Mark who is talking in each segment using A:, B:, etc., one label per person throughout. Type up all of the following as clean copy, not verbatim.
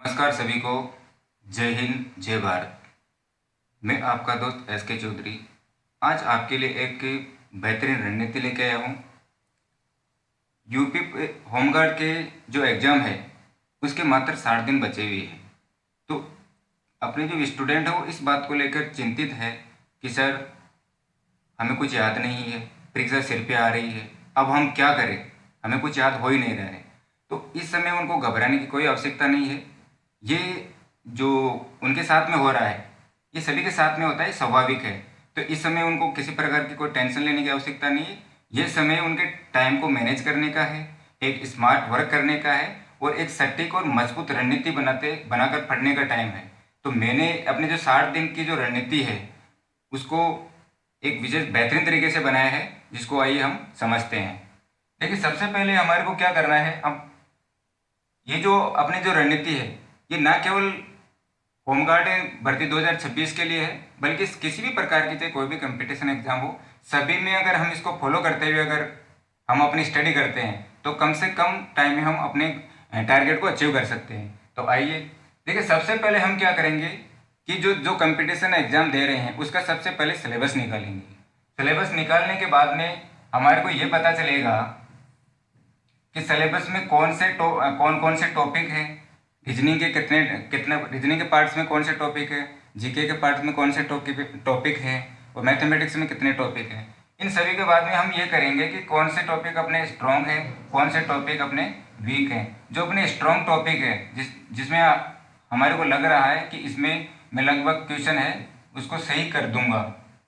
A: नमस्कार सभी को। जय हिंद, जय भारत। मैं आपका दोस्त एस के चौधरी आज आपके लिए एक बेहतरीन रणनीति लेके आया हूँ। यूपी होमगार्ड के जो एग्ज़ाम है उसके मात्र 60 दिन बचे हुए हैं। तो अपने जो स्टूडेंट है वो इस बात को लेकर चिंतित है कि सर हमें कुछ याद नहीं है, परीक्षा सिर पे आ रही है, अब हम क्या करें, हमें कुछ याद हो ही नहीं रहा है। तो इस समय उनको घबराने की कोई आवश्यकता नहीं है। ये जो उनके साथ में हो रहा है ये सभी के साथ में होता है, स्वाभाविक है। तो इस समय उनको किसी प्रकार की कोई टेंशन लेने की आवश्यकता नहीं है। ये समय उनके टाइम को मैनेज करने का है, एक स्मार्ट वर्क करने का है और एक सटीक और मजबूत रणनीति बनाकर पढ़ने का टाइम है। तो मैंने अपने जो 60 दिन की जो रणनीति है उसको एक विशेष बेहतरीन तरीके से बनाया है, जिसको आइए हम समझते हैं। देखिए, सबसे पहले हमारे को क्या करना है। अब ये जो अपनी जो रणनीति है ये ना केवल होमगार्ड भर्ती 2026 के लिए है, बल्कि किसी भी प्रकार की चाहे कोई भी कंपटीशन एग्जाम हो, सभी में अगर हम इसको फॉलो करते हुए अगर हम अपनी स्टडी करते हैं तो कम से कम टाइम में हम अपने टारगेट को अचीव कर सकते हैं। तो आइए देखिए, सबसे पहले हम क्या करेंगे कि जो जो कंपटीशन एग्जाम दे रहे हैं उसका सबसे पहले सिलेबस निकालेंगे। सिलेबस निकालने के बाद में हमारे को ये पता चलेगा कि सिलेबस में कौन कौन से टॉपिक हैं। रीजनिंग के कितने कितने रीजनिंग के पार्ट्स में कौन से टॉपिक है, जीके के पार्ट्स में कौन से टॉपिक है और मैथमेटिक्स में कितने टॉपिक हैं। इन सभी के बाद में हम ये करेंगे कि कौन से टॉपिक अपने स्ट्रॉन्ग है, कौन से टॉपिक अपने वीक हैं। जो अपने स्ट्रॉन्ग टॉपिक है जिसमें हमारे को लग रहा है कि इसमें मैं लगभग क्वेश्चन है उसको सही कर दूंगा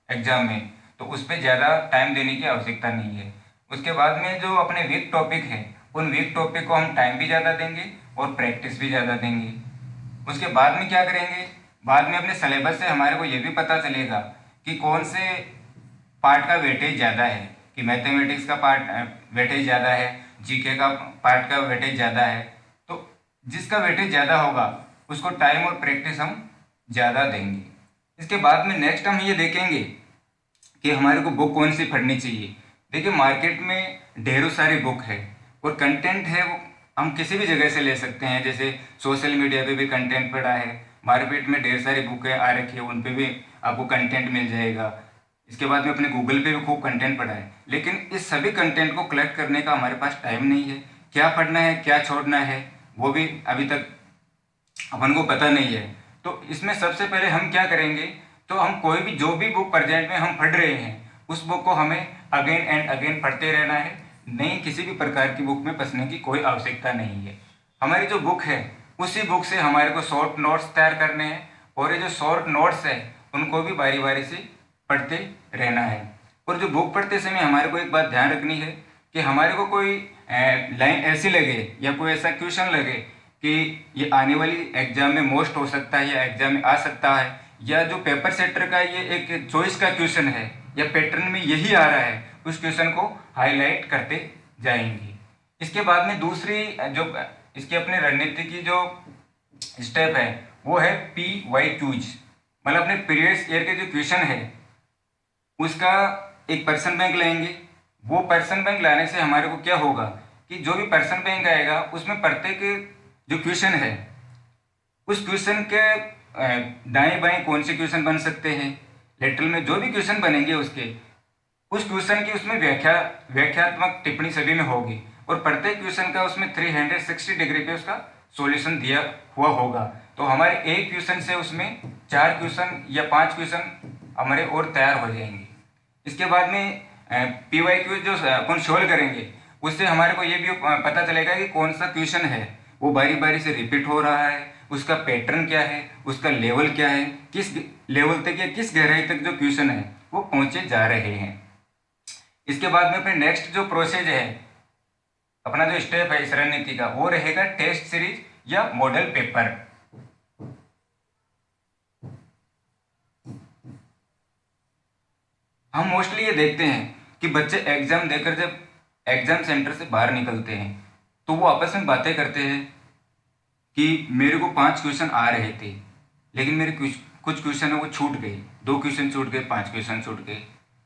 A: एग्जाम में, तो उस पर ज़्यादा टाइम देने की आवश्यकता नहीं है। उसके बाद में जो अपने वीक टॉपिक है उन वीक टॉपिक को हम टाइम भी ज़्यादा देंगे और प्रैक्टिस भी ज़्यादा देंगे। उसके बाद में क्या करेंगे, बाद में अपने सिलेबस से हमारे को ये भी पता चलेगा कि कौन से पार्ट का वेटेज ज़्यादा है, कि मैथमेटिक्स का पार्ट वेटेज ज़्यादा है, जीके का पार्ट का वेटेज ज़्यादा है। तो जिसका वेटेज ज़्यादा होगा उसको टाइम और प्रैक्टिस हम ज़्यादा देंगे। इसके बाद में नेक्स्ट हम ये देखेंगे कि हमारे को बुक कौन सी पढ़नी चाहिए। देखिए, मार्केट में ढेरों सारी बुक है और कंटेंट है वो हम किसी भी जगह से ले सकते हैं। जैसे सोशल मीडिया पे भी कंटेंट पड़ा है, मार्केट में ढेर सारी बुकें आ रखी है, उन पे भी आपको कंटेंट मिल जाएगा। इसके बाद में अपने गूगल पे भी खूब कंटेंट पड़ा है, लेकिन इस सभी कंटेंट को कलेक्ट करने का हमारे पास टाइम नहीं है। क्या पढ़ना है, क्या छोड़ना है, वो भी अभी तक अपन को पता नहीं है। तो इसमें सबसे पहले हम क्या करेंगे, तो हम कोई भी जो भी बुक प्रेजेंट में हम पढ़ रहे हैं उस बुक को हमें अगेन एंड अगेन पढ़ते रहना है। नहीं, किसी भी प्रकार की बुक में फंसने की कोई आवश्यकता नहीं है। हमारी जो बुक है उसी बुक से हमारे को शॉर्ट नोट्स तैयार करने हैं और ये जो शॉर्ट नोट्स है उनको भी बारी बारी से पढ़ते रहना है। और जो बुक पढ़ते समय हमारे को एक बात ध्यान रखनी है कि हमारे को कोई लाइन ऐसी लगे या कोई ऐसा क्वेश्चन लगे कि ये आने वाली एग्जाम में मोस्ट हो सकता है या एग्जाम में आ सकता है, या जो पेपर सेटर का ये एक चॉइस का क्वेश्चन है या पैटर्न में यही आ रहा है, उस क्वेश्चन को हाईलाइट करते जाएंगे। इसके बाद में दूसरी जो इसकी अपनी रणनीति की जो स्टेप है वो है PYQs, मतलब अपने प्रीवियस ईयर के जो क्वेश्चन है उसका एक पर्सन बैंक लेंगे। वो पर्सन बैंक लाने से हमारे को क्या होगा कि जो भी पर्सन बैंक आएगा उसमें प्रत्येक जो क्वेश्चन है उस क्वेश्चन के दाएं बाएं कौन से क्वेश्चन बन सकते हैं, लेटरल में जो भी क्वेश्चन बनेंगे उसके उस क्वेश्चन की उसमें व्याख्यात्मक टिप्पणी सभी में होगी और प्रत्येक क्वेश्चन का उसमें 360 डिग्री पे उसका सॉल्यूशन दिया हुआ होगा। तो हमारे एक क्वेश्चन से उसमें 4 क्वेश्चन या 5 क्वेश्चन हमारे और तैयार हो जाएंगे। इसके बाद में PYQ जो अपन सोल्व करेंगे उससे हमारे को ये भी पता चलेगा कि कौन सा क्वेश्चन है वो बारी बारी से रिपीट हो रहा है, उसका पैटर्न क्या है, उसका लेवल क्या है, किस लेवल तक या किस गहराई तक जो क्वेश्चन है वो पहुंचे जा रहे हैं। इसके बाद में अपने नेक्स्ट जो प्रोसेस है, अपना जो स्टेप है इस रणनीति का, वो रहेगा टेस्ट सीरीज या मॉडल पेपर। हम मोस्टली ये देखते हैं कि बच्चे एग्जाम देकर जब एग्जाम सेंटर से बाहर निकलते हैं तो वो आपस में बातें करते हैं कि मेरे को 5 क्वेश्चन आ रहे थे लेकिन मेरे कुछ क्वेश्चन है वो छूट गए, 2 क्वेश्चन छूट गए, 5 क्वेश्चन छूट गए।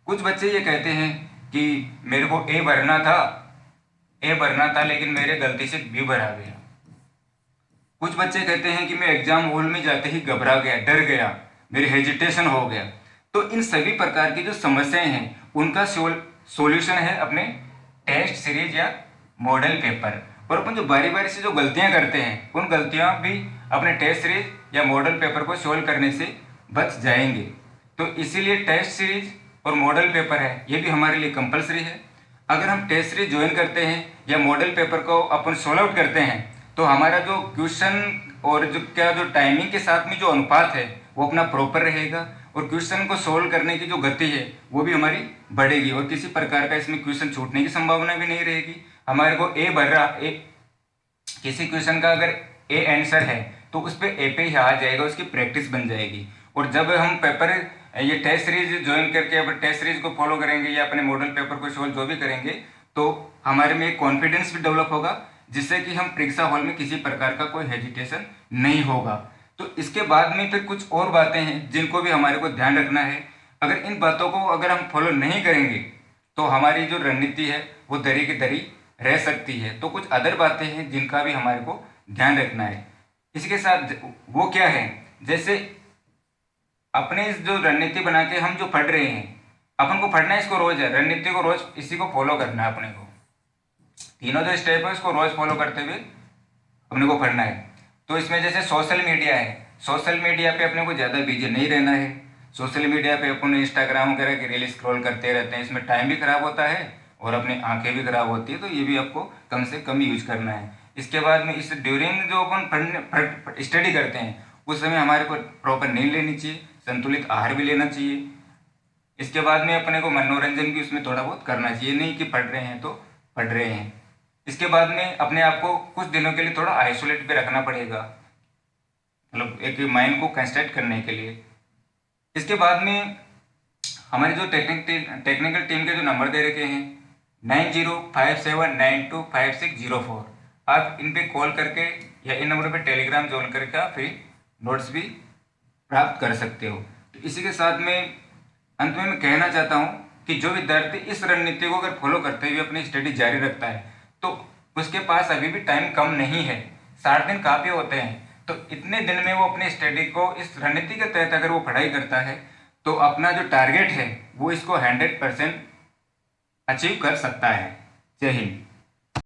A: कुछ बच्चे ये कहते हैं कि मेरे को ए भरना था लेकिन मेरे गलती से बी भरा गया। कुछ बच्चे कहते हैं कि मैं एग्जाम हॉल में जाते ही घबरा गया, डर गया, मेरी हेजिटेशन हो गया। तो इन सभी प्रकार की जो समस्याएं हैं उनका सॉल्यूशन है अपने टेस्ट सीरीज या मॉडल पेपर। और अपन जो बारी बारी से जो गलतियां करते हैं उन गलतियां भी अपने टेस्ट सीरीज या मॉडल पेपर को सोल्व करने से बच जाएंगे। तो इसीलिए टेस्ट सीरीज और मॉडल पेपर है ये भी हमारे लिए कंपलसरी है। अगर हम टेस्ट सीरीज ज्वाइन करते हैं या मॉडल पेपर को अपन सोल्व आउट करते हैं तो हमारा जो क्वेश्चन और जो टाइमिंग के साथ में जो अनुपात है वो अपना प्रॉपर रहेगा, और क्वेश्चन को सोल्व करने की जो गति है वो भी हमारी बढ़ेगी, और किसी प्रकार का इसमें क्वेश्चन छूटने की संभावना भी नहीं रहेगी। हमारे को ए भर रहा किसी क्वेश्चन का अगर ए आंसर है तो उस पर ए पे ही आ जाएगा, उसकी प्रैक्टिस बन जाएगी। और जब हम पेपर ये टेस्ट सीरीज ज्वाइन करके अपन टेस्ट सीरीज को फॉलो करेंगे या अपने मॉडल पेपर को सोल्व जो भी करेंगे तो हमारे में एक कॉन्फिडेंस भी डेवलप होगा, जिससे कि हम परीक्षा हॉल में किसी प्रकार का कोई हेजिटेशन नहीं होगा। तो इसके बाद में फिर कुछ और बातें हैं जिनको भी हमारे को ध्यान रखना है। अगर इन बातों को अगर हम फॉलो नहीं करेंगे तो हमारी जो रणनीति है वो दरी की दरी रह सकती है। तो कुछ अदर बातें हैं जिनका भी हमारे को ध्यान रखना है। इसके साथ वो क्या है, जैसे अपने इस जो रणनीति बना के हम जो पढ़ रहे हैं, अपन को पढ़ना है इसको रोज है, रणनीति को रोज इसी को फॉलो करना है। अपने को तीनों जो स्टेप है उसको रोज फॉलो करते हुए अपने को पढ़ना है। तो इसमें जैसे सोशल मीडिया है, सोशल मीडिया पे अपने को ज़्यादा बिजी नहीं रहना है। सोशल मीडिया पे अपन इंस्टाग्राम वगैरह की रील स्क्रॉल करते रहते हैं, इसमें टाइम भी खराब होता है और अपनी आंखें भी खराब होती है। तो ये भी आपको कम से कम यूज करना है। इसके बाद में इस ड्यूरिंग जो अपन पढ़ने स्टडी करते हैं उस समय हमारे को प्रॉपर नींद लेनी चाहिए, संतुलित आहार भी लेना चाहिए। इसके बाद में अपने को मनोरंजन भी उसमें थोड़ा बहुत करना चाहिए, नहीं कि पढ़ रहे हैं तो पढ़ रहे हैं। इसके बाद में अपने आप को कुछ दिनों के लिए थोड़ा आइसोलेट भी रखना पड़ेगा, मतलब एक माइंड को कंस्ट्रक्ट करने के लिए। इसके बाद में हमारे जो टेक्निकल टीम के जो नंबर दे रखे हैं 9057925604, आप इन पे कॉल करके या इन नंबरों पे टेलीग्राम ज्वाइन करके आप फिर नोट्स भी प्राप्त कर सकते हो। तो इसी के साथ में अंत में मैं कहना चाहता हूँ कि जो विद्यार्थी इस रणनीति को अगर फॉलो करते हुए अपनी स्टडी जारी रखता है तो उसके पास अभी भी टाइम कम नहीं है, 60 दिन काफ़ी होते हैं। तो इतने दिन में वो अपनी स्टडी को इस रणनीति के तहत अगर वो पढ़ाई करता है तो अपना जो टारगेट है वो इसको 100% अचीव कर सकता है। जय हिंद।